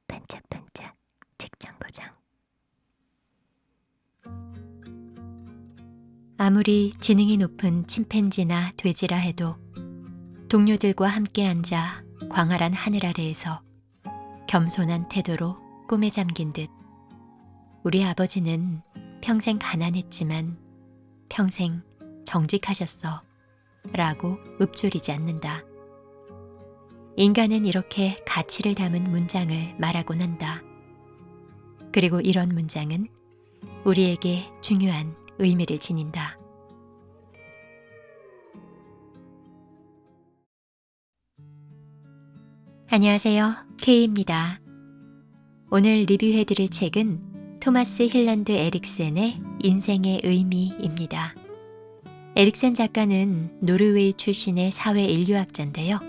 반짝반짝 책정거장. 아무리 지능이 높은 침팬지나 돼지라 해도 동료들과 함께 앉아 광활한 하늘 아래에서 겸손한 태도로 꿈에 잠긴 듯 우리 아버지는 평생 가난했지만 평생 정직하셨어 라고 읊조리지 않는다. 인간은 이렇게 가치를 담은 문장을 말하곤 한다. 그리고 이런 문장은 우리에게 중요한 의미를 지닌다. 안녕하세요. K입니다. 오늘 리뷰해드릴 책은 토마스 힐란드 에릭센의 인생의 의미입니다. 에릭센 작가는 노르웨이 출신의 사회인류학자인데요.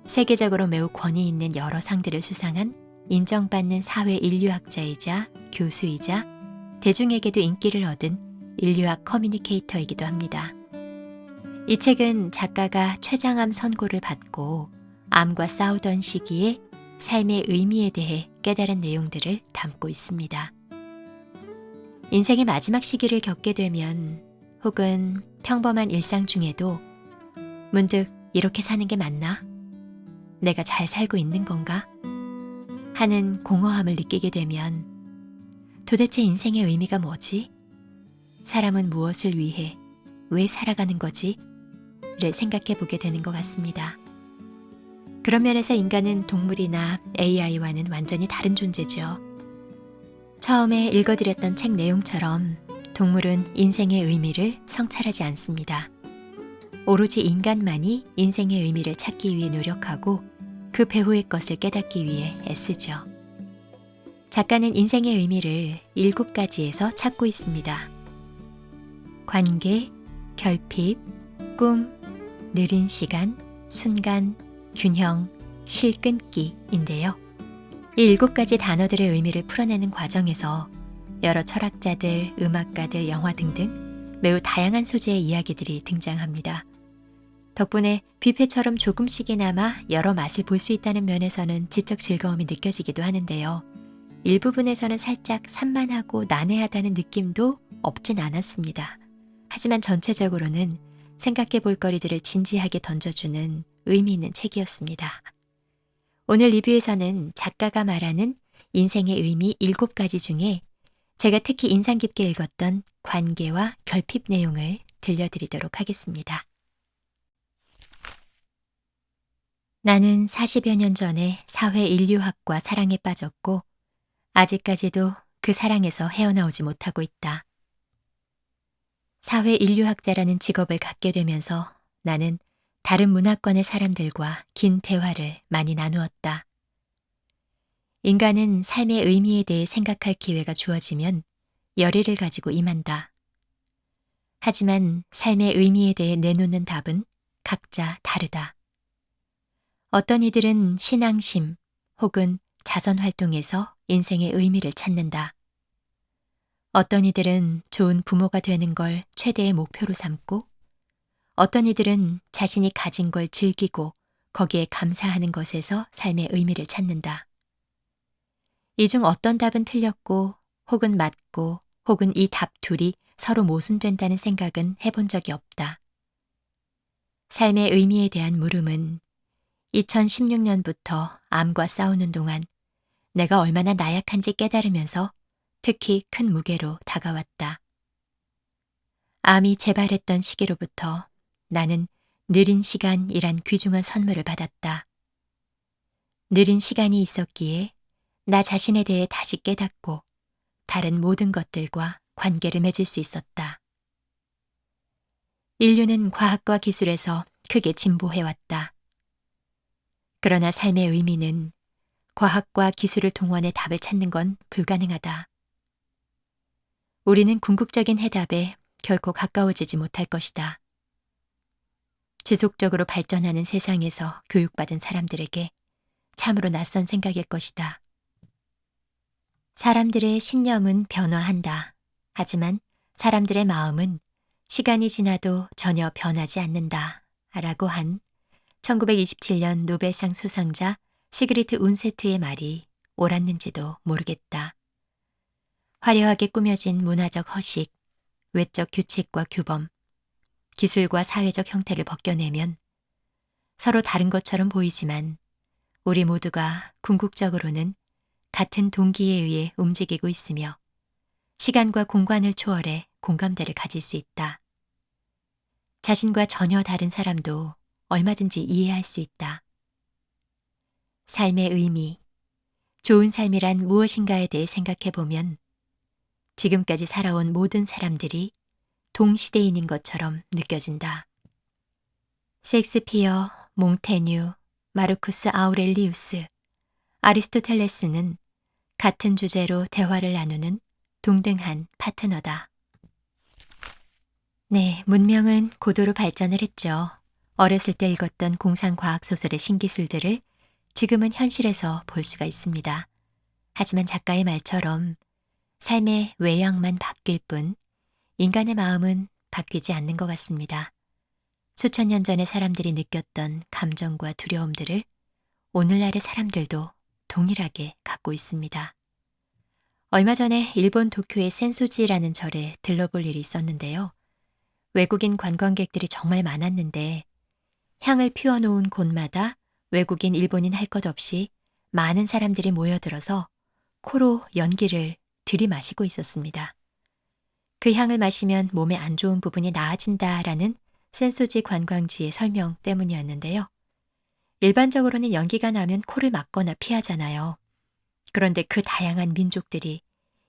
세계적으로 매우 권위 있는 여러 상들을 수상한 인정받는 사회인류학자이자 교수이자 대중에게도 인기를 얻은 인류학 커뮤니케이터이기도 합니다. 이 책은 작가가 췌장암 선고를 받고 암과 싸우던 시기에 삶의 의미에 대해 깨달은 내용들을 담고 있습니다. 인생의 마지막 시기를 겪게 되면 혹은 평범한 일상 중에도 문득 이렇게 사는 게 맞나? 내가 잘 살고 있는 건가? 하는 공허함을 느끼게 되면 도대체 인생의 의미가 뭐지? 사람은 무엇을 위해, 왜 살아가는 거지? 를 생각해 보게 되는 것 같습니다. 그런 면에서 인간은 동물이나 AI와는 완전히 다른 존재죠. 처음에 읽어드렸던 책 내용처럼 동물은 인생의 의미를 성찰하지 않습니다. 오로지 인간만이 인생의 의미를 찾기 위해 노력하고 그 배후의 것을 깨닫기 위해 애쓰죠. 작가는 인생의 의미를 7가지에서 찾고 있습니다. 관계, 결핍, 꿈, 느린 시간, 순간, 균형, 실끊기인데요. 이 7가지 단어들의 의미를 풀어내는 과정에서 여러 철학자들, 음악가들, 영화 등등 매우 다양한 소재의 이야기들이 등장합니다. 덕분에 뷔페처럼 조금씩이나마 여러 맛을 볼 수 있다는 면에서는 지적 즐거움이 느껴지기도 하는데요. 일부분에서는 살짝 산만하고 난해하다는 느낌도 없진 않았습니다. 하지만 전체적으로는 생각해 볼 거리들을 진지하게 던져주는 의미 있는 책이었습니다. 오늘 리뷰에서는 작가가 말하는 인생의 의미 7가지 중에 제가 특히 인상 깊게 읽었던 관계와 결핍 내용을 들려드리도록 하겠습니다. 나는 40여 년 전에 사회인류학과 사랑에 빠졌고 아직까지도 그 사랑에서 헤어나오지 못하고 있다. 사회인류학자라는 직업을 갖게 되면서 나는 다른 문화권의 사람들과 긴 대화를 많이 나누었다. 인간은 삶의 의미에 대해 생각할 기회가 주어지면 열의를 가지고 임한다. 하지만 삶의 의미에 대해 내놓는 답은 각자 다르다. 어떤 이들은 신앙심 혹은 자선활동에서 인생의 의미를 찾는다. 어떤 이들은 좋은 부모가 되는 걸 최대의 목표로 삼고 어떤 이들은 자신이 가진 걸 즐기고 거기에 감사하는 것에서 삶의 의미를 찾는다. 이 중 어떤 답은 틀렸고 혹은 맞고 혹은 이 답 둘이 서로 모순된다는 생각은 해본 적이 없다. 삶의 의미에 대한 물음은 2016년부터 암과 싸우는 동안 내가 얼마나 나약한지 깨달으면서 특히 큰 무게로 다가왔다. 암이 재발했던 시기로부터 나는 느린 시간이란 귀중한 선물을 받았다. 느린 시간이 있었기에 나 자신에 대해 다시 깨닫고 다른 모든 것들과 관계를 맺을 수 있었다. 인류는 과학과 기술에서 크게 진보해왔다. 그러나 삶의 의미는 과학과 기술을 동원해 답을 찾는 건 불가능하다. 우리는 궁극적인 해답에 결코 가까워지지 못할 것이다. 지속적으로 발전하는 세상에서 교육받은 사람들에게 참으로 낯선 생각일 것이다. 사람들의 신념은 변화한다. 하지만 사람들의 마음은 시간이 지나도 전혀 변하지 않는다. 라고 한 1927년 노벨상 수상자 시그리트 운세트의 말이 옳았는지도 모르겠다. 화려하게 꾸며진 문화적 허식, 외적 규칙과 규범, 기술과 사회적 형태를 벗겨내면 서로 다른 것처럼 보이지만 우리 모두가 궁극적으로는 같은 동기에 의해 움직이고 있으며 시간과 공간을 초월해 공감대를 가질 수 있다. 자신과 전혀 다른 사람도 얼마든지 이해할 수 있다. 삶의 의미, 좋은 삶이란 무엇인가에 대해 생각해 보면 지금까지 살아온 모든 사람들이 동시대인인 것처럼 느껴진다. 셰익스피어, 몽테뉴, 마르쿠스 아우렐리우스, 아리스토텔레스는 같은 주제로 대화를 나누는 동등한 파트너다. 네, 문명은 고도로 발전을 했죠. 어렸을 때 읽었던 공상과학 소설의 신기술들을 지금은 현실에서 볼 수가 있습니다. 하지만 작가의 말처럼 삶의 외양만 바뀔 뿐 인간의 마음은 바뀌지 않는 것 같습니다. 수천 년 전에 사람들이 느꼈던 감정과 두려움들을 오늘날의 사람들도 동일하게 갖고 있습니다. 얼마 전에 일본 도쿄의 센소지라는 절에 들러볼 일이 있었는데요. 외국인 관광객들이 정말 많았는데 향을 피워놓은 곳마다 외국인, 일본인 할 것 없이 많은 사람들이 모여들어서 코로 연기를 들이마시고 있었습니다. 그 향을 마시면 몸에 안 좋은 부분이 나아진다라는 센소지 관광지의 설명 때문이었는데요. 일반적으로는 연기가 나면 코를 막거나 피하잖아요. 그런데 그 다양한 민족들이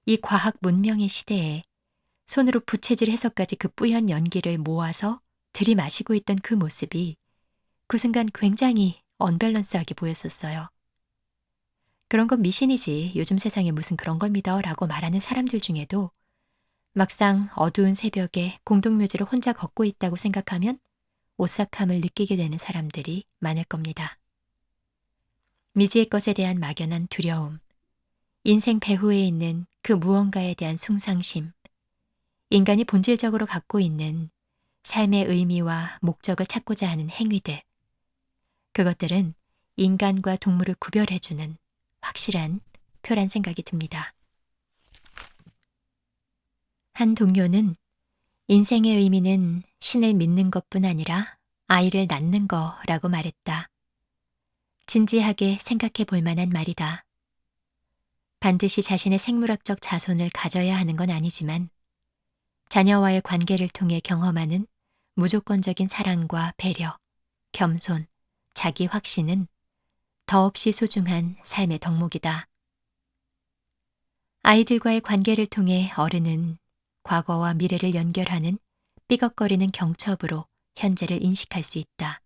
이 과학 문명의 시대에 손으로 부채질해서까지 그 뿌연 연기를 모아서 들이마시고 있던 그 모습이 그 순간 굉장히 언밸런스하게 보였었어요. 그런 건 미신이지, 요즘 세상에 무슨 그런 걸 믿어 라고 말하는 사람들 중에도 막상 어두운 새벽에 공동묘지를 혼자 걷고 있다고 생각하면 오싹함을 느끼게 되는 사람들이 많을 겁니다. 미지의 것에 대한 막연한 두려움, 인생 배후에 있는 그 무언가에 대한 숭상심, 인간이 본질적으로 갖고 있는 삶의 의미와 목적을 찾고자 하는 행위들, 그것들은 인간과 동물을 구별해주는 확실한 표란 생각이 듭니다. 한 동료는 인생의 의미는 신을 믿는 것뿐 아니라 아이를 낳는 거라고 말했다. 진지하게 생각해 볼 만한 말이다. 반드시 자신의 생물학적 자손을 가져야 하는 건 아니지만 자녀와의 관계를 통해 경험하는 무조건적인 사랑과 배려, 겸손, 자기 확신은 더없이 소중한 삶의 덕목이다. 아이들과의 관계를 통해 어른은 과거와 미래를 연결하는 삐걱거리는 경첩으로 현재를 인식할 수 있다.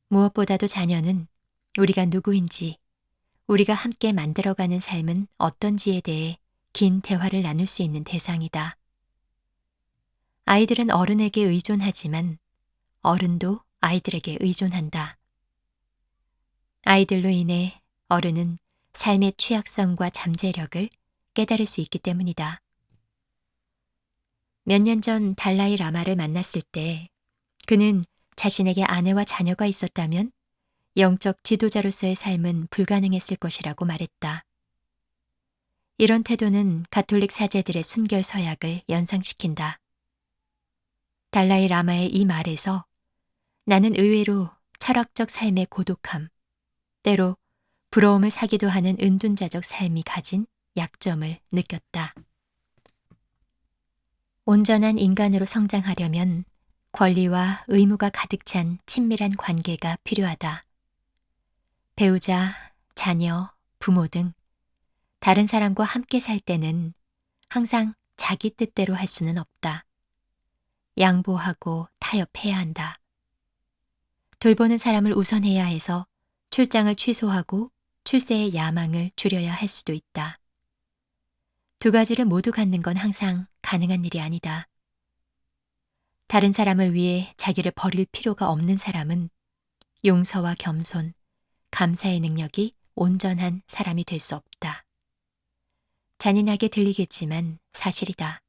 무엇보다도 자녀는 우리가 누구인지, 우리가 함께 만들어가는 삶은 어떤지에 대해 긴 대화를 나눌 수 있는 대상이다. 아이들은 어른에게 의존하지만 어른도 아이들에게 의존한다. 아이들로 인해 어른은 삶의 취약성과 잠재력을 깨달을 수 있기 때문이다. 몇 년 전 달라이 라마를 만났을 때 그는 자신에게 아내와 자녀가 있었다면 영적 지도자로서의 삶은 불가능했을 것이라고 말했다. 이런 태도는 가톨릭 사제들의 순결 서약을 연상시킨다. 달라이 라마의 이 말에서 나는 의외로 철학적 삶의 고독함, 때로 부러움을 사기도 하는 은둔자적 삶이 가진 약점을 느꼈다. 온전한 인간으로 성장하려면 권리와 의무가 가득 찬 친밀한 관계가 필요하다. 배우자, 자녀, 부모 등 다른 사람과 함께 살 때는 항상 자기 뜻대로 할 수는 없다. 양보하고 타협해야 한다. 돌보는 사람을 우선해야 해서 출장을 취소하고 출세의 야망을 줄여야 할 수도 있다. 두 가지를 모두 갖는 건 항상 가능한 일이 아니다. 다른 사람을 위해 자기를 버릴 필요가 없는 사람은 용서와 겸손, 감사의 능력이 온전한 사람이 될 수 없다. 잔인하게 들리겠지만 사실이다.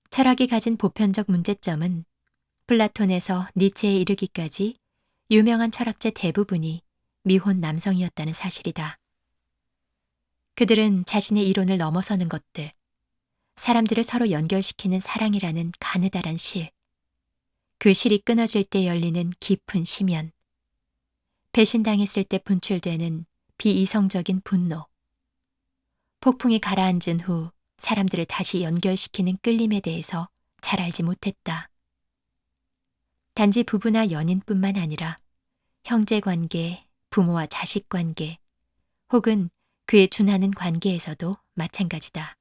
철학이 가진 보편적 문제점은 플라톤에서 니체에 이르기까지 유명한 철학자 대부분이 미혼 남성이었다는 사실이다. 그들은 자신의 이론을 넘어서는 것들, 사람들을 서로 연결시키는 사랑이라는 가느다란 실, 그 실이 끊어질 때 열리는 깊은 심연, 배신당했을 때 분출되는 비이성적인 분노, 폭풍이 가라앉은 후 사람들을 다시 연결시키는 끌림에 대해서 잘 알지 못했다. 단지 부부나 연인뿐만 아니라 형제관계, 부모와 자식관계, 혹은 그에 준하는 관계에서도 마찬가지다.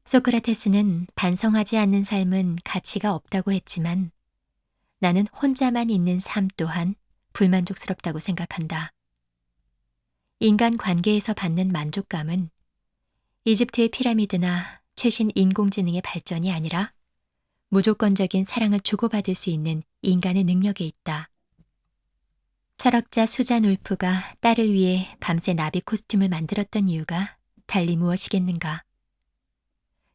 소크라테스는 반성하지 않는 삶은 가치가 없다고 했지만 나는 혼자만 있는 삶 또한 불만족스럽다고 생각한다. 인간 관계에서 받는 만족감은 이집트의 피라미드나 최신 인공지능의 발전이 아니라 무조건적인 사랑을 주고받을 수 있는 인간의 능력에 있다. 철학자 수잔 울프가 딸을 위해 밤새 나비 코스튬을 만들었던 이유가 달리 무엇이겠는가?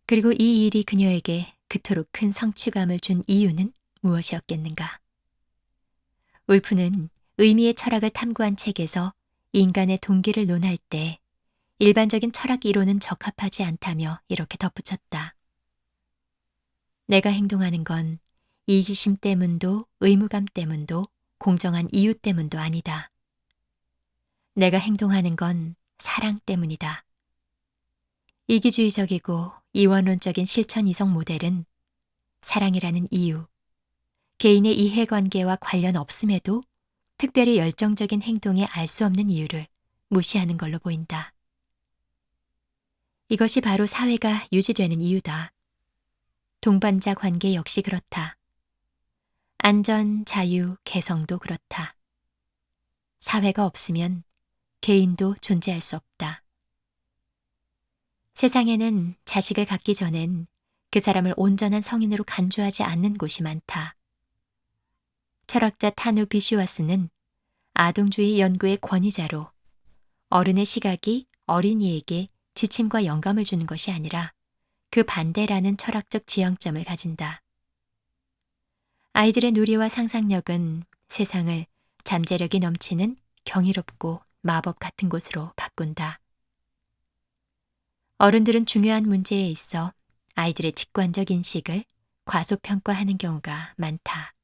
그리고 이 일이 그녀에게 그토록 큰 성취감을 준 이유는 무엇이었겠는가? 울프는 의미의 철학을 탐구한 책에서 인간의 동기를 논할 때 일반적인 철학 이론은 적합하지 않다며 이렇게 덧붙였다. 내가 행동하는 건 이기심 때문도 의무감 때문도 공정한 이유 때문도 아니다. 내가 행동하는 건 사랑 때문이다. 이기주의적이고 이원론적인 실천 이성 모델은 사랑이라는 이유, 개인의 이해관계와 관련 없음에도 특별히 열정적인 행동에 알 수 없는 이유를 무시하는 걸로 보인다. 이것이 바로 사회가 유지되는 이유다. 동반자 관계 역시 그렇다. 안전, 자유, 개성도 그렇다. 사회가 없으면 개인도 존재할 수 없다. 세상에는 자식을 갖기 전엔 그 사람을 온전한 성인으로 간주하지 않는 곳이 많다. 철학자 타누 비슈와스는 아동주의 연구의 권위자로 어른의 시각이 어린이에게 지침과 영감을 주는 것이 아니라 그 반대라는 철학적 지향점을 가진다. 아이들의 누리와 상상력은 세상을 잠재력이 넘치는 경이롭고 마법 같은 곳으로 바꾼다. 어른들은 중요한 문제에 있어 아이들의 직관적 인식을 과소평가하는 경우가 많다.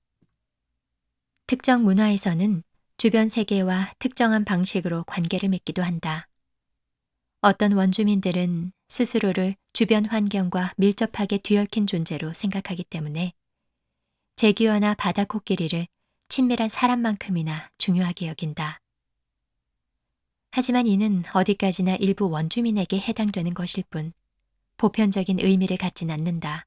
특정 문화에서는 주변 세계와 특정한 방식으로 관계를 맺기도 한다. 어떤 원주민들은 스스로를 주변 환경과 밀접하게 뒤얽힌 존재로 생각하기 때문에 제규어나 바다 코끼리를 친밀한 사람만큼이나 중요하게 여긴다. 하지만 이는 어디까지나 일부 원주민에게 해당되는 것일 뿐 보편적인 의미를 갖진 않는다.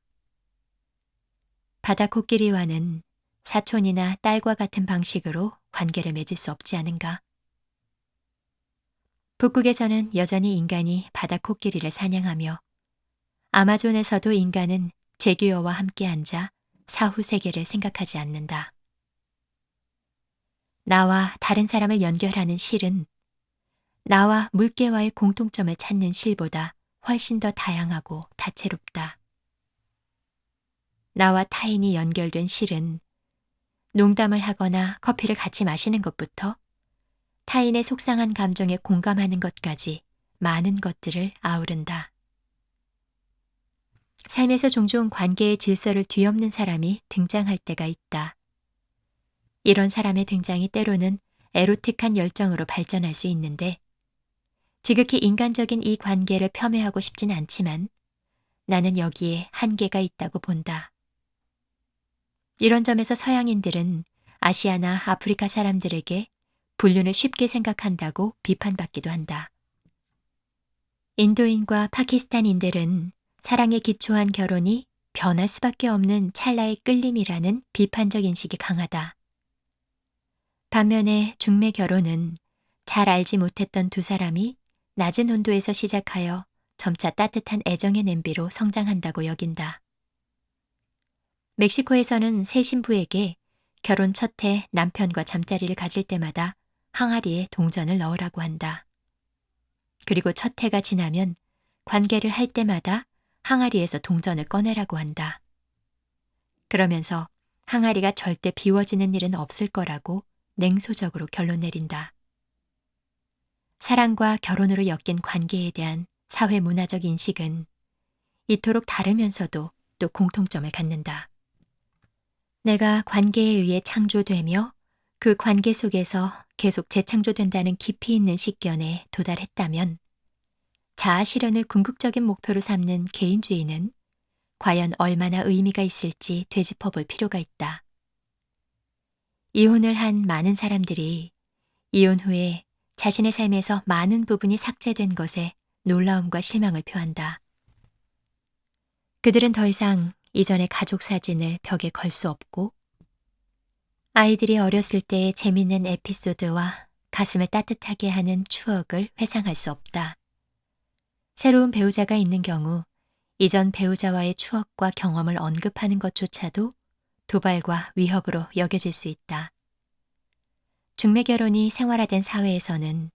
바다 코끼리와는 사촌이나 딸과 같은 방식으로 관계를 맺을 수 없지 않은가? 북극에서는 여전히 인간이 바다 코끼리를 사냥하며 아마존에서도 인간은 제규어와 함께 앉아 사후 세계를 생각하지 않는다. 나와 다른 사람을 연결하는 실은 나와 물개와의 공통점을 찾는 실보다 훨씬 더 다양하고 다채롭다. 나와 타인이 연결된 실은 농담을 하거나 커피를 같이 마시는 것부터 타인의 속상한 감정에 공감하는 것까지 많은 것들을 아우른다. 삶에서 종종 관계의 질서를 뒤엎는 사람이 등장할 때가 있다. 이런 사람의 등장이 때로는 에로틱한 열정으로 발전할 수 있는데 지극히 인간적인 이 관계를 폄훼하고 싶진 않지만 나는 여기에 한계가 있다고 본다. 이런 점에서 서양인들은 아시아나 아프리카 사람들에게 불륜을 쉽게 생각한다고 비판받기도 한다. 인도인과 파키스탄인들은 사랑에 기초한 결혼이 변할 수밖에 없는 찰나의 끌림이라는 비판적 인식이 강하다. 반면에 중매 결혼은 잘 알지 못했던 두 사람이 낮은 온도에서 시작하여 점차 따뜻한 애정의 냄비로 성장한다고 여긴다. 멕시코에서는 새 신부에게 결혼 첫 해 남편과 잠자리를 가질 때마다 항아리에 동전을 넣으라고 한다. 그리고 첫 해가 지나면 관계를 할 때마다 항아리에서 동전을 꺼내라고 한다. 그러면서 항아리가 절대 비워지는 일은 없을 거라고 냉소적으로 결론 내린다. 사랑과 결혼으로 엮인 관계에 대한 사회 문화적 인식은 이토록 다르면서도 또 공통점을 갖는다. 내가 관계에 의해 창조되며 그 관계 속에서 계속 재창조된다는 깊이 있는 식견에 도달했다면 자아 실현을 궁극적인 목표로 삼는 개인주의는 과연 얼마나 의미가 있을지 되짚어 볼 필요가 있다. 이혼을 한 많은 사람들이 이혼 후에 자신의 삶에서 많은 부분이 삭제된 것에 놀라움과 실망을 표한다. 그들은 더 이상 이전의 가족 사진을 벽에 걸 수 없고 아이들이 어렸을 때의 재밌는 에피소드와 가슴을 따뜻하게 하는 추억을 회상할 수 없다. 새로운 배우자가 있는 경우 이전 배우자와의 추억과 경험을 언급하는 것조차도 도발과 위협으로 여겨질 수 있다. 중매 결혼이 생활화된 사회에서는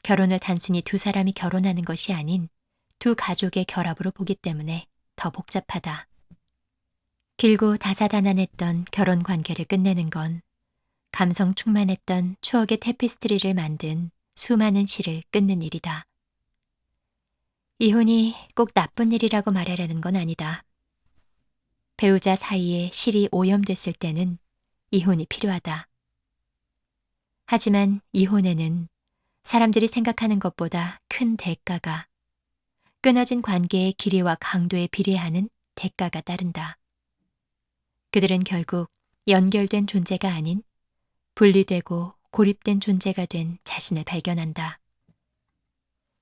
결혼을 단순히 두 사람이 결혼하는 것이 아닌 두 가족의 결합으로 보기 때문에 더 복잡하다. 길고 다사다난했던 결혼 관계를 끝내는 건 감성 충만했던 추억의 테피스트리를 만든 수많은 시를 끊는 일이다. 이혼이 꼭 나쁜 일이라고 말하려는 건 아니다. 배우자 사이에 실이 오염됐을 때는 이혼이 필요하다. 하지만 이혼에는 사람들이 생각하는 것보다 큰 대가가, 끊어진 관계의 길이와 강도에 비례하는 대가가 따른다. 그들은 결국 연결된 존재가 아닌 분리되고 고립된 존재가 된 자신을 발견한다.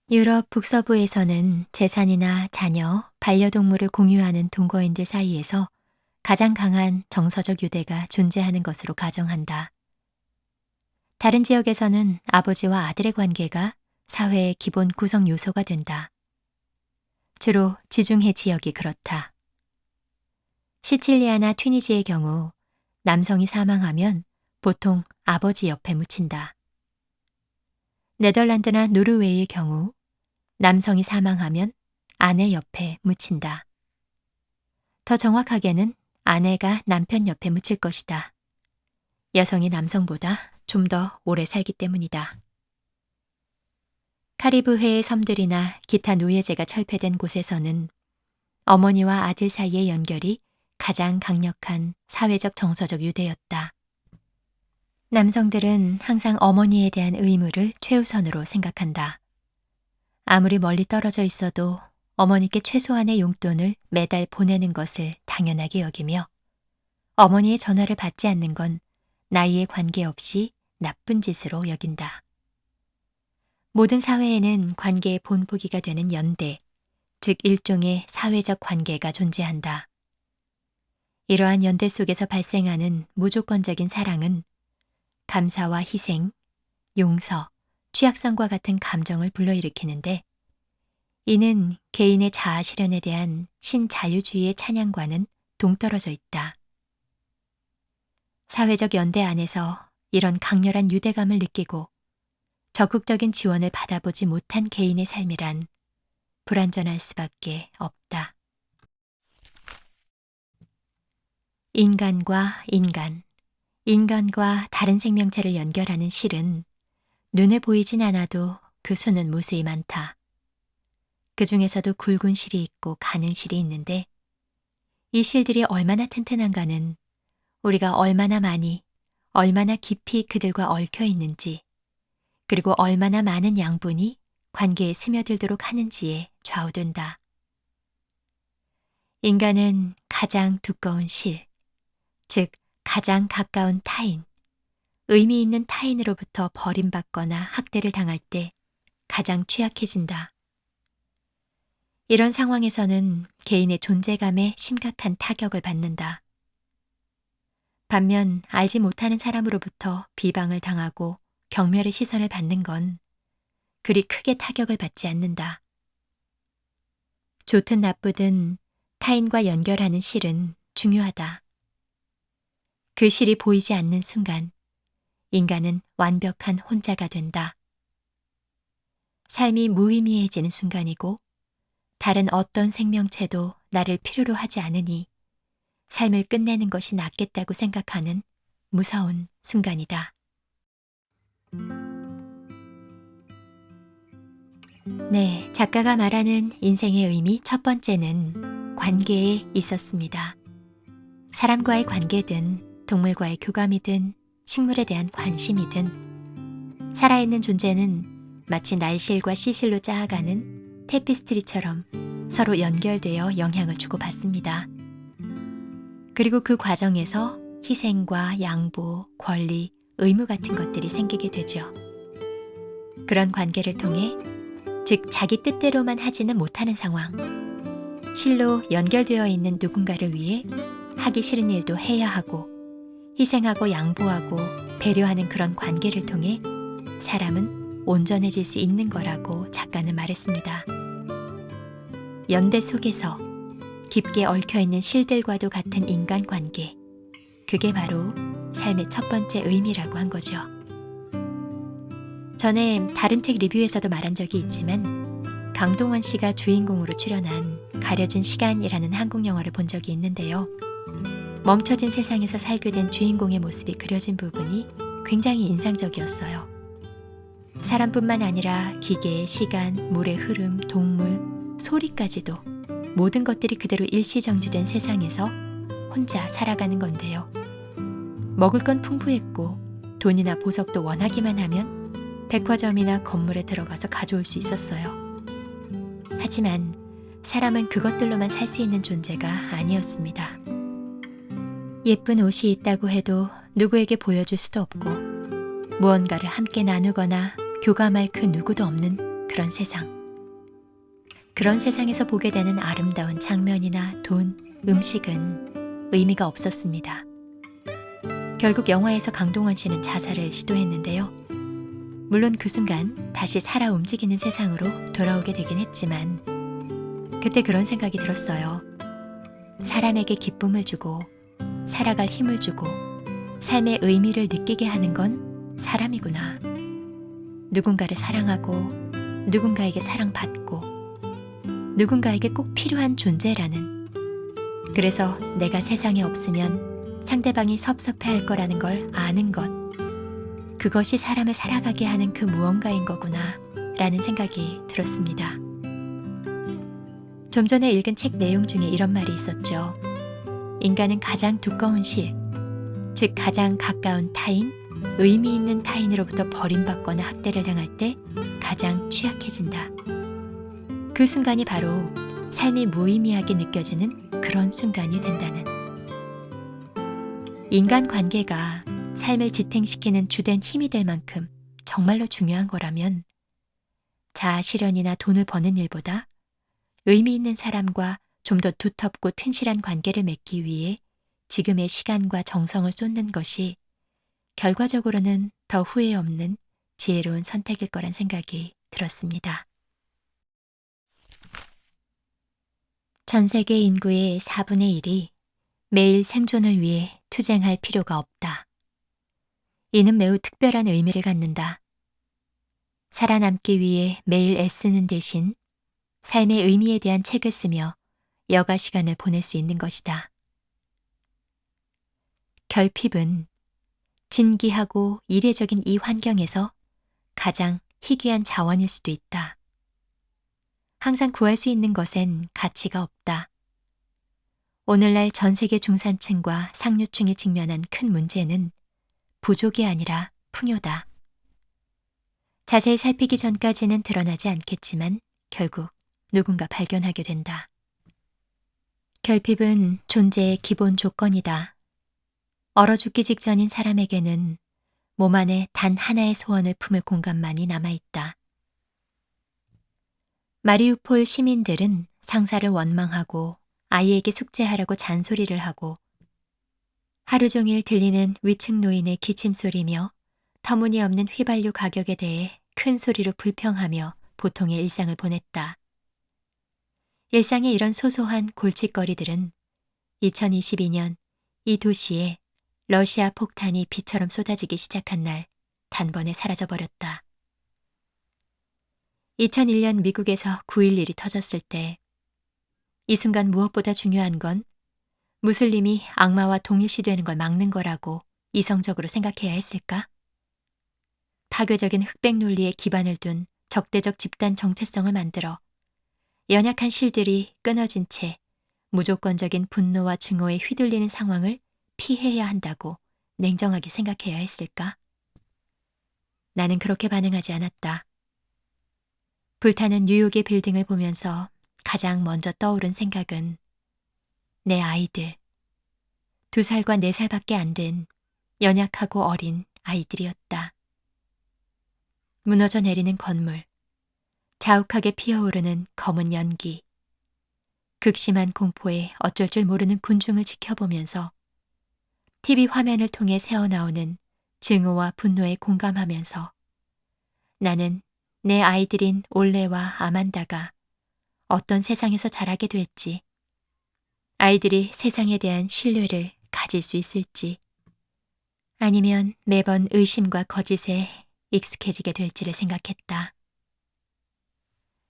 유럽 북서부에서는 재산이나 자녀, 반려동물을 공유하는 동거인들 사이에서 가장 강한 정서적 유대가 존재하는 것으로 가정한다. 다른 지역에서는 아버지와 아들의 관계가 사회의 기본 구성 요소가 된다. 주로 지중해 지역이 그렇다. 시칠리아나 튀니지의 경우 남성이 사망하면 보통 아버지 옆에 묻힌다. 네덜란드나 노르웨이의 경우 남성이 사망하면 아내 옆에 묻힌다. 더 정확하게는 아내가 남편 옆에 묻힐 것이다. 여성이 남성보다 좀 더 오래 살기 때문이다. 카리브해의 섬들이나 기타 노예제가 철폐된 곳에서는 어머니와 아들 사이의 연결이 가장 강력한 사회적 정서적 유대였다. 남성들은 항상 어머니에 대한 의무를 최우선으로 생각한다. 아무리 멀리 떨어져 있어도 어머니께 최소한의 용돈을 매달 보내는 것을 당연하게 여기며 어머니의 전화를 받지 않는 건 나이에 관계없이 나쁜 짓으로 여긴다. 모든 사회에는 관계의 본보기가 되는 연대, 즉 일종의 사회적 관계가 존재한다. 이러한 연대 속에서 발생하는 무조건적인 사랑은 감사와 희생, 용서, 취약성과 같은 감정을 불러일으키는데 이는 개인의 자아 실현에 대한 신자유주의의 찬양과는 동떨어져 있다. 사회적 연대 안에서 이런 강렬한 유대감을 느끼고 적극적인 지원을 받아보지 못한 개인의 삶이란 불완전할 수밖에 없다. 인간과 인간, 인간과 다른 생명체를 연결하는 실은 눈에 보이진 않아도 그 수는 무수히 많다. 그 중에서도 굵은 실이 있고 가는 실이 있는데 이 실들이 얼마나 튼튼한가는 우리가 얼마나 많이, 얼마나 깊이 그들과 얽혀 있는지, 그리고 얼마나 많은 양분이 관계에 스며들도록 하는지에 좌우된다. 인간은 가장 두꺼운 실, 즉 가장 가까운 타인, 의미 있는 타인으로부터 버림받거나 학대를 당할 때 가장 취약해진다. 이런 상황에서는 개인의 존재감에 심각한 타격을 받는다. 반면 알지 못하는 사람으로부터 비방을 당하고 경멸의 시선을 받는 건 그리 크게 타격을 받지 않는다. 좋든 나쁘든 타인과 연결하는 실은 중요하다. 그 실이 보이지 않는 순간 인간은 완벽한 혼자가 된다. 삶이 무의미해지는 순간이고 다른 어떤 생명체도 나를 필요로 하지 않으니 삶을 끝내는 것이 낫겠다고 생각하는 무서운 순간이다. 네, 작가가 말하는 인생의 의미 첫 번째는 관계에 있었습니다. 사람과의 관계든 동물과의 교감이든 식물에 대한 관심이든 살아있는 존재는 마치 날실과 시실로 짜아가는 테피스트리처럼 서로 연결되어 영향을 주고받습니다. 그리고 그 과정에서 희생과 양보, 권리, 의무 같은 것들이 생기게 되죠. 그런 관계를 통해 즉 자기 뜻대로만 하지는 못하는 상황, 실로 연결되어 있는 누군가를 위해 하기 싫은 일도 해야 하고 희생하고 양보하고 배려하는 그런 관계를 통해 사람은 온전해질 수 있는 거라고 작가는 말했습니다. 연대 속에서 깊게 얽혀있는 실들과도 같은 인간관계, 그게 바로 삶의 첫 번째 의미라고 한 거죠. 전에 다른 책 리뷰에서도 말한 적이 있지만 강동원 씨가 주인공으로 출연한 가려진 시간이라는 한국 영화를 본 적이 있는데요. 멈춰진 세상에서 살게 된 주인공의 모습이 그려진 부분이 굉장히 인상적이었어요. 사람뿐만 아니라 기계, 시간, 물의 흐름, 동물, 소리까지도 모든 것들이 그대로 일시정지된 세상에서 혼자 살아가는 건데요. 먹을 건 풍부했고 돈이나 보석도 원하기만 하면 백화점이나 건물에 들어가서 가져올 수 있었어요. 하지만 사람은 그것들로만 살 수 있는 존재가 아니었습니다. 예쁜 옷이 있다고 해도 누구에게 보여줄 수도 없고 무언가를 함께 나누거나 교감할 그 누구도 없는 그런 세상. 그런 세상에서 보게 되는 아름다운 장면이나 돈, 음식은 의미가 없었습니다. 결국 영화에서 강동원 씨는 자살을 시도했는데요. 물론 그 순간 다시 살아 움직이는 세상으로 돌아오게 되긴 했지만 그때 그런 생각이 들었어요. 사람에게 기쁨을 주고 살아갈 힘을 주고 삶의 의미를 느끼게 하는 건 사람이구나. 누군가를 사랑하고 누군가에게 사랑받고 누군가에게 꼭 필요한 존재라는, 그래서 내가 세상에 없으면 상대방이 섭섭해할 거라는 걸 아는 것, 그것이 사람을 살아가게 하는 그 무언가인 거구나 라는 생각이 들었습니다. 좀 전에 읽은 책 내용 중에 이런 말이 있었죠. 인간은 가장 두꺼운 실, 즉 가장 가까운 타인, 의미 있는 타인으로부터 버림받거나 학대를 당할 때 가장 취약해진다. 그 순간이 바로 삶이 무의미하게 느껴지는 그런 순간이 된다는. 인간관계가 삶을 지탱시키는 주된 힘이 될 만큼 정말로 중요한 거라면 자아 실현이나 돈을 버는 일보다 의미 있는 사람과 좀 더 두텁고 튼실한 관계를 맺기 위해 지금의 시간과 정성을 쏟는 것이 결과적으로는 더 후회 없는 지혜로운 선택일 거란 생각이 들었습니다. 전 세계 인구의 4분의 1이 매일 생존을 위해 투쟁할 필요가 없다. 이는 매우 특별한 의미를 갖는다. 살아남기 위해 매일 애쓰는 대신 삶의 의미에 대한 책을 쓰며 여가 시간을 보낼 수 있는 것이다. 결핍은 진기하고 이례적인 이 환경에서 가장 희귀한 자원일 수도 있다. 항상 구할 수 있는 것엔 가치가 없다. 오늘날 전 세계 중산층과 상류층이 직면한 큰 문제는 부족이 아니라 풍요다. 자세히 살피기 전까지는 드러나지 않겠지만 결국 누군가 발견하게 된다. 결핍은 존재의 기본 조건이다. 얼어 죽기 직전인 사람에게는 몸 안에 단 하나의 소원을 품을 공간만이 남아있다. 마리우폴 시민들은 상사를 원망하고 아이에게 숙제하라고 잔소리를 하고 하루 종일 들리는 위층 노인의 기침소리며 터무니없는 휘발유 가격에 대해 큰 소리로 불평하며 보통의 일상을 보냈다. 일상의 이런 소소한 골칫거리들은 2022년 이 도시에 러시아 폭탄이 비처럼 쏟아지기 시작한 날 단번에 사라져버렸다. 2001년 미국에서 9.11이 터졌을 때 이 순간 무엇보다 중요한 건 무슬림이 악마와 동일시되는 걸 막는 거라고 이성적으로 생각해야 했을까? 파괴적인 흑백 논리에 기반을 둔 적대적 집단 정체성을 만들어 연약한 실들이 끊어진 채 무조건적인 분노와 증오에 휘둘리는 상황을 피해야 한다고 냉정하게 생각해야 했을까? 나는 그렇게 반응하지 않았다. 불타는 뉴욕의 빌딩을 보면서 가장 먼저 떠오른 생각은 내 아이들, 2살과 4살밖에 안 된 연약하고 어린 아이들이었다. 무너져 내리는 건물, 자욱하게 피어오르는 검은 연기, 극심한 공포에 어쩔 줄 모르는 군중을 지켜보면서 TV 화면을 통해 새어나오는 증오와 분노에 공감하면서 나는 내 아이들인 올레와 아만다가 어떤 세상에서 자라게 될지, 아이들이 세상에 대한 신뢰를 가질 수 있을지, 아니면 매번 의심과 거짓에 익숙해지게 될지를 생각했다.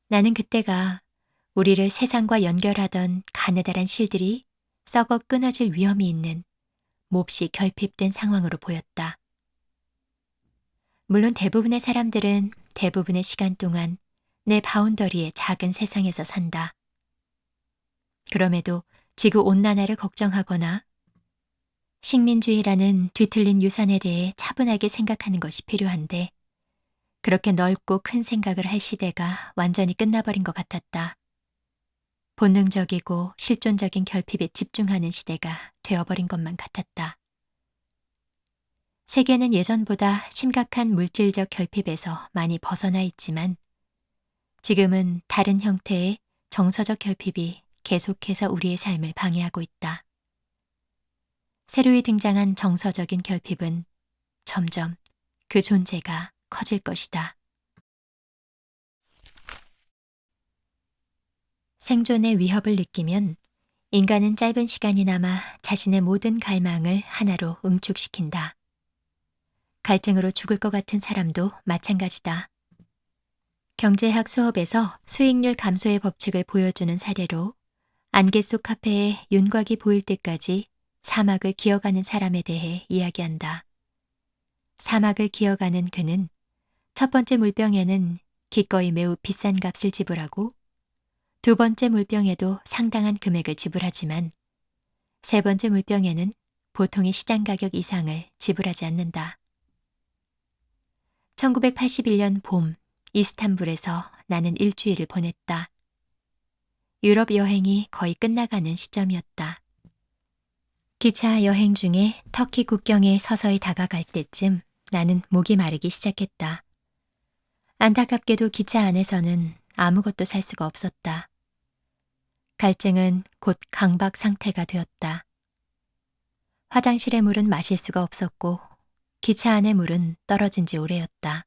나는 그때가 우리를 세상과 연결하던 가느다란 실들이 썩어 끊어질 위험이 있는 몹시 결핍된 상황으로 보였다. 물론 대부분의 사람들은 대부분의 시간 동안 내 바운더리의 작은 세상에서 산다. 그럼에도 지구온난화를 걱정하거나 식민주의라는 뒤틀린 유산에 대해 차분하게 생각하는 것이 필요한데 그렇게 넓고 큰 생각을 할 시대가 완전히 끝나버린 것 같았다. 본능적이고 실존적인 결핍에 집중하는 시대가 되어버린 것만 같았다. 세계는 예전보다 심각한 물질적 결핍에서 많이 벗어나 있지만 지금은 다른 형태의 정서적 결핍이 계속해서 우리의 삶을 방해하고 있다. 새로이 등장한 정서적인 결핍은 점점 그 존재가 커질 것이다. 생존의 위협을 느끼면 인간은 짧은 시간이나마 자신의 모든 갈망을 하나로 응축시킨다. 갈증으로 죽을 것 같은 사람도 마찬가지다. 경제학 수업에서 수익률 감소의 법칙을 보여주는 사례로 안개 속 카페에 윤곽이 보일 때까지 사막을 기어가는 사람에 대해 이야기한다. 사막을 기어가는 그는 첫 번째 물병에는 기꺼이 매우 비싼 값을 지불하고 두 번째 물병에도 상당한 금액을 지불하지만 세 번째 물병에는 보통의 시장 가격 이상을 지불하지 않는다. 1981년 봄 이스탄불에서 나는 일주일을 보냈다. 유럽 여행이 거의 끝나가는 시점이었다. 기차 여행 중에 터키 국경에 서서히 다가갈 때쯤 나는 목이 마르기 시작했다. 안타깝게도 기차 안에서는 아무것도 살 수가 없었다. 갈증은 곧 강박 상태가 되었다. 화장실의 물은 마실 수가 없었고 기차 안의 물은 떨어진 지 오래였다.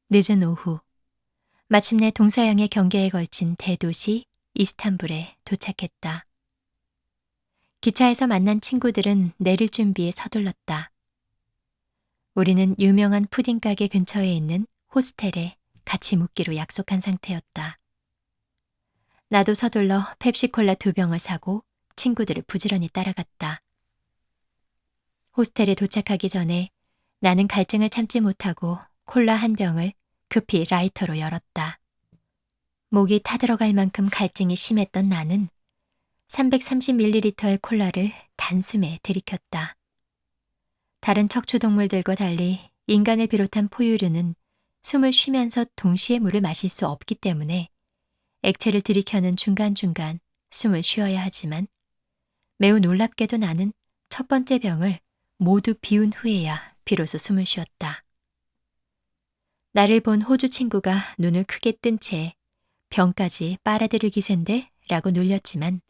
늦은 오후, 마침내 동서양의 경계에 걸친 대도시 이스탄불에 도착했다. 기차에서 만난 친구들은 내릴 준비에 서둘렀다. 우리는 유명한 푸딩 가게 근처에 있는 호스텔에 같이 묵기로 약속한 상태였다. 나도 서둘러 펩시콜라 2병을 사고 친구들을 부지런히 따라갔다. 호스텔에 도착하기 전에 나는 갈증을 참지 못하고 콜라 1병을 급히 라이터로 열었다. 목이 타들어갈 만큼 갈증이 심했던 나는 330ml의 콜라를 단숨에 들이켰다. 다른 척추동물들과 달리 인간을 비롯한 포유류는 숨을 쉬면서 동시에 물을 마실 수 없기 때문에 액체를 들이켜는 중간중간 숨을 쉬어야 하지만 매우 놀랍게도 나는 첫 번째 병을 모두 비운 후에야 비로소 숨을 쉬었다. 나를 본 호주 친구가 눈을 크게 뜬 채 병까지 빨아들일 기세인데? 라고 놀렸지만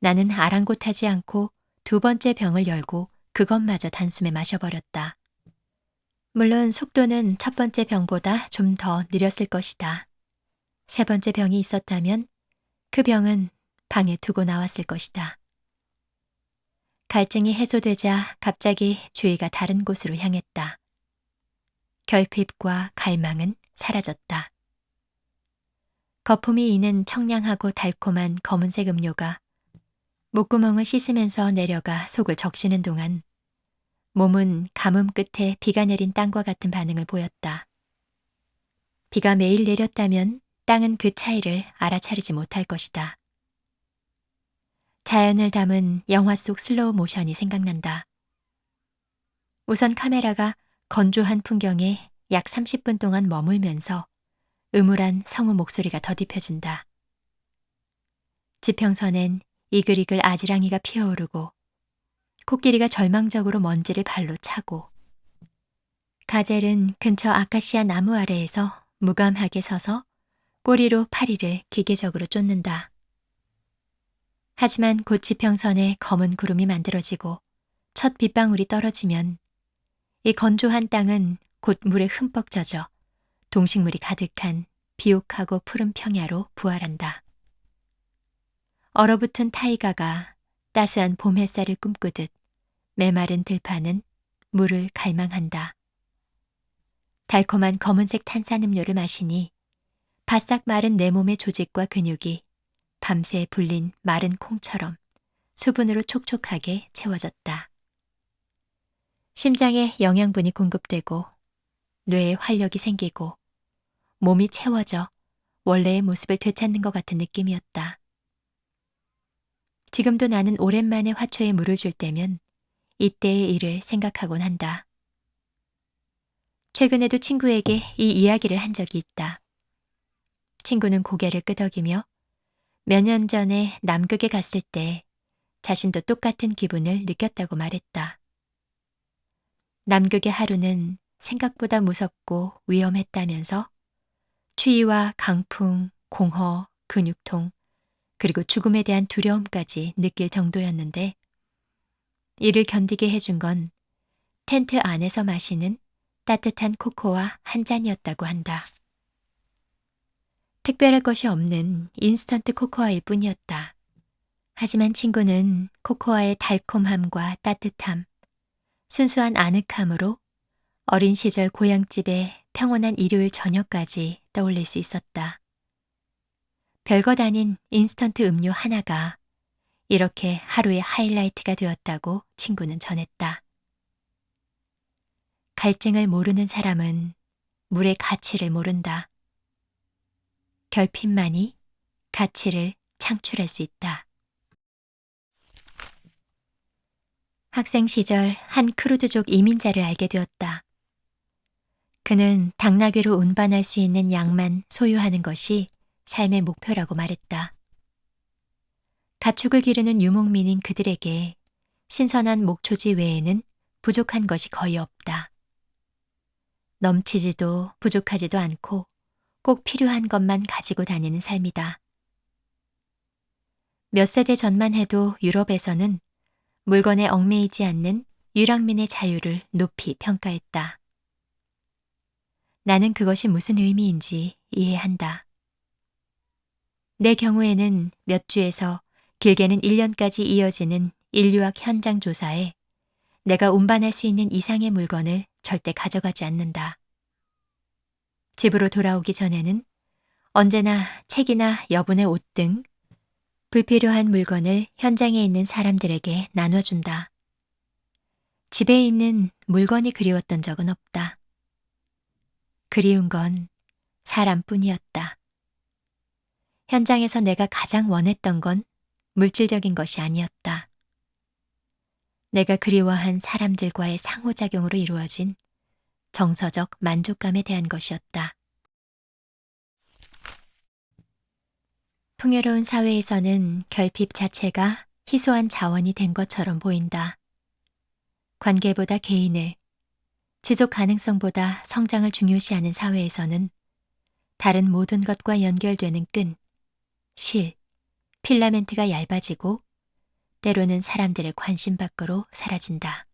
나는 아랑곳하지 않고 두 번째 병을 열고 그것마저 단숨에 마셔버렸다. 물론 속도는 첫 번째 병보다 좀 더 느렸을 것이다. 세 번째 병이 있었다면 그 병은 방에 두고 나왔을 것이다. 갈증이 해소되자 갑자기 주의가 다른 곳으로 향했다. 결핍과 갈망은 사라졌다. 거품이 이는 청량하고 달콤한 검은색 음료가 목구멍을 씻으면서 내려가 속을 적시는 동안 몸은 가뭄 끝에 비가 내린 땅과 같은 반응을 보였다. 비가 매일 내렸다면 땅은 그 차이를 알아차리지 못할 것이다. 자연을 담은 영화 속 슬로우 모션이 생각난다. 우선 카메라가 건조한 풍경에 약 30분 동안 머물면서 음울한 성우 목소리가 더딥혀진다. 지평선엔 이글이글 아지랑이가 피어오르고 코끼리가 절망적으로 먼지를 발로 차고 가젤은 근처 아카시아 나무 아래에서 무감하게 서서 꼬리로 파리를 기계적으로 쫓는다. 하지만 곧 지평선에 검은 구름이 만들어지고 첫 빗방울이 떨어지면 이 건조한 땅은 곧 물에 흠뻑 젖어 동식물이 가득한 비옥하고 푸른 평야로 부활한다. 얼어붙은 타이가가 따스한 봄 햇살을 꿈꾸듯 메마른 들판은 물을 갈망한다. 달콤한 검은색 탄산음료를 마시니 바싹 마른 내 몸의 조직과 근육이 밤새 불린 마른 콩처럼 수분으로 촉촉하게 채워졌다. 심장에 영양분이 공급되고 뇌에 활력이 생기고 몸이 채워져 원래의 모습을 되찾는 것 같은 느낌이었다. 지금도 나는 오랜만에 화초에 물을 줄 때면 이때의 일을 생각하곤 한다. 최근에도 친구에게 이 이야기를 한 적이 있다. 친구는 고개를 끄덕이며 몇 년 전에 남극에 갔을 때 자신도 똑같은 기분을 느꼈다고 말했다. 남극의 하루는 생각보다 무섭고 위험했다면서 추위와 강풍, 공허, 근육통, 그리고 죽음에 대한 두려움까지 느낄 정도였는데 이를 견디게 해준 건 텐트 안에서 마시는 따뜻한 코코아 한 잔이었다고 한다. 특별할 것이 없는 인스턴트 코코아일 뿐이었다. 하지만 친구는 코코아의 달콤함과 따뜻함, 순수한 아늑함으로 어린 시절 고향집의 평온한 일요일 저녁까지 떠올릴 수 있었다. 별것 아닌 인스턴트 음료 하나가 이렇게 하루의 하이라이트가 되었다고 친구는 전했다. 갈증을 모르는 사람은 물의 가치를 모른다. 결핍만이 가치를 창출할 수 있다. 학생 시절 한 크루드족 이민자를 알게 되었다. 그는 당나귀로 운반할 수 있는 양만 소유하는 것이 삶의 목표라고 말했다. 가축을 기르는 유목민인 그들에게 신선한 목초지 외에는 부족한 것이 거의 없다. 넘치지도 부족하지도 않고 꼭 필요한 것만 가지고 다니는 삶이다. 몇 세대 전만 해도 유럽에서는 물건에 얽매이지 않는 유랑민의 자유를 높이 평가했다. 나는 그것이 무슨 의미인지 이해한다. 내 경우에는 몇 주에서 길게는 1년까지 이어지는 인류학 현장 조사에 내가 운반할 수 있는 이상의 물건을 절대 가져가지 않는다. 집으로 돌아오기 전에는 언제나 책이나 여분의 옷 등 불필요한 물건을 현장에 있는 사람들에게 나눠준다. 집에 있는 물건이 그리웠던 적은 없다. 그리운 건 사람뿐이었다. 현장에서 내가 가장 원했던 건 물질적인 것이 아니었다. 내가 그리워한 사람들과의 상호작용으로 이루어진 정서적 만족감에 대한 것이었다. 풍요로운 사회에서는 결핍 자체가 희소한 자원이 된 것처럼 보인다. 관계보다 개인을, 지속 가능성보다 성장을 중요시하는 사회에서는 다른 모든 것과 연결되는 끈, 실, 필라멘트가 얇아지고 때로는 사람들의 관심 밖으로 사라진다.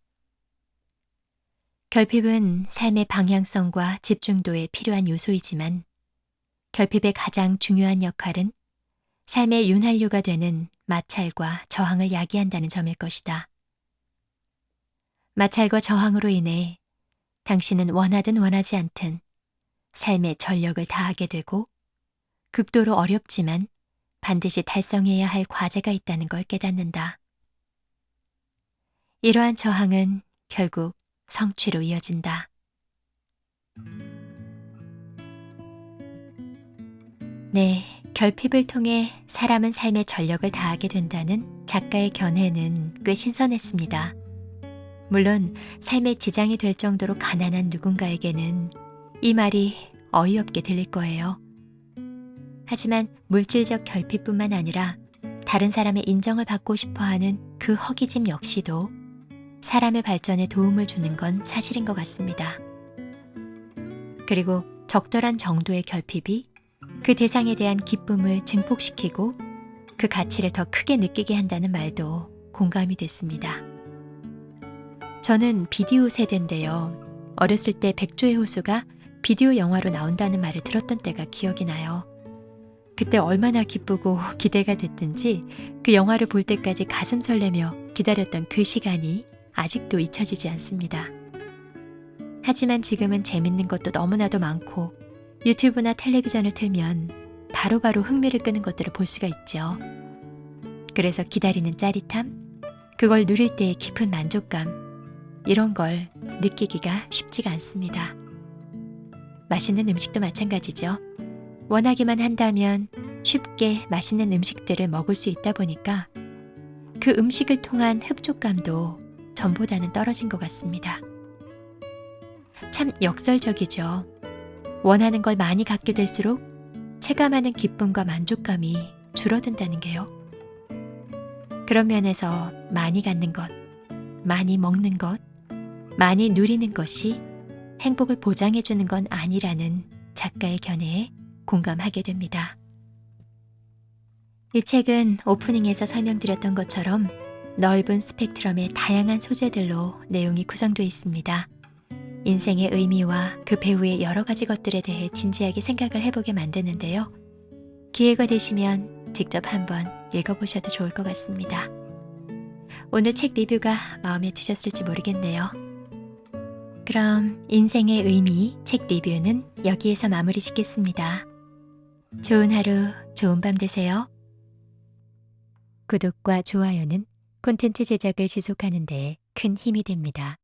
결핍은 삶의 방향성과 집중도에 필요한 요소이지만 결핍의 가장 중요한 역할은 삶의 윤활유가 되는 마찰과 저항을 야기한다는 점일 것이다. 마찰과 저항으로 인해 당신은 원하든 원하지 않든 삶의 전력을 다하게 되고 극도로 어렵지만 반드시 달성해야 할 과제가 있다는 걸 깨닫는다. 이러한 저항은 결국 성취로 이어진다. 네, 결핍을 통해 사람은 삶의 전력을 다하게 된다는 작가의 견해는 꽤 신선했습니다. 물론 삶에 지장이 될 정도로 가난한 누군가에게는 이 말이 어이없게 들릴 거예요. 하지만 물질적 결핍뿐만 아니라 다른 사람의 인정을 받고 싶어하는 그 허기짐 역시도 사람의 발전에 도움을 주는 건 사실인 것 같습니다. 그리고 적절한 정도의 결핍이 그 대상에 대한 기쁨을 증폭시키고 그 가치를 더 크게 느끼게 한다는 말도 공감이 됐습니다. 저는 비디오 세대인데요. 어렸을 때 백조의 호수가 비디오 영화로 나온다는 말을 들었던 때가 기억이 나요. 그때 얼마나 기쁘고 기대가 됐든지 그 영화를 볼 때까지 가슴 설레며 기다렸던 그 시간이 아직도 잊혀지지 않습니다. 하지만 지금은 재밌는 것도 너무나도 많고 유튜브나 텔레비전을 틀면 바로바로 흥미를 끄는 것들을 볼 수가 있죠. 그래서 기다리는 짜릿함, 그걸 누릴 때의 깊은 만족감, 이런 걸 느끼기가 쉽지가 않습니다. 맛있는 음식도 마찬가지죠. 원하기만 한다면 쉽게 맛있는 음식들을 먹을 수 있다 보니까 그 음식을 통한 흡족감도 전보다는 떨어진 것 같습니다. 참 역설적이죠. 원하는 걸 많이 갖게 될수록 체감하는 기쁨과 만족감이 줄어든다는 게요. 그런 면에서 많이 갖는 것, 많이 먹는 것, 많이 누리는 것이 행복을 보장해주는 건 아니라는 작가의 견해에 공감하게 됩니다. 이 책은 오프닝에서 설명드렸던 것처럼 넓은 스펙트럼의 다양한 소재들로 내용이 구성되어 있습니다. 인생의 의미와 그 배우의 여러 가지 것들에 대해 진지하게 생각을 해보게 만드는데요. 기회가 되시면 직접 한번 읽어보셔도 좋을 것 같습니다. 오늘 책 리뷰가 마음에 드셨을지 모르겠네요. 그럼 인생의 의미 책 리뷰는 여기에서 마무리 짓겠습니다. 좋은 하루, 좋은 밤 되세요. 구독과 좋아요는 콘텐츠 제작을 지속하는 데 큰 힘이 됩니다.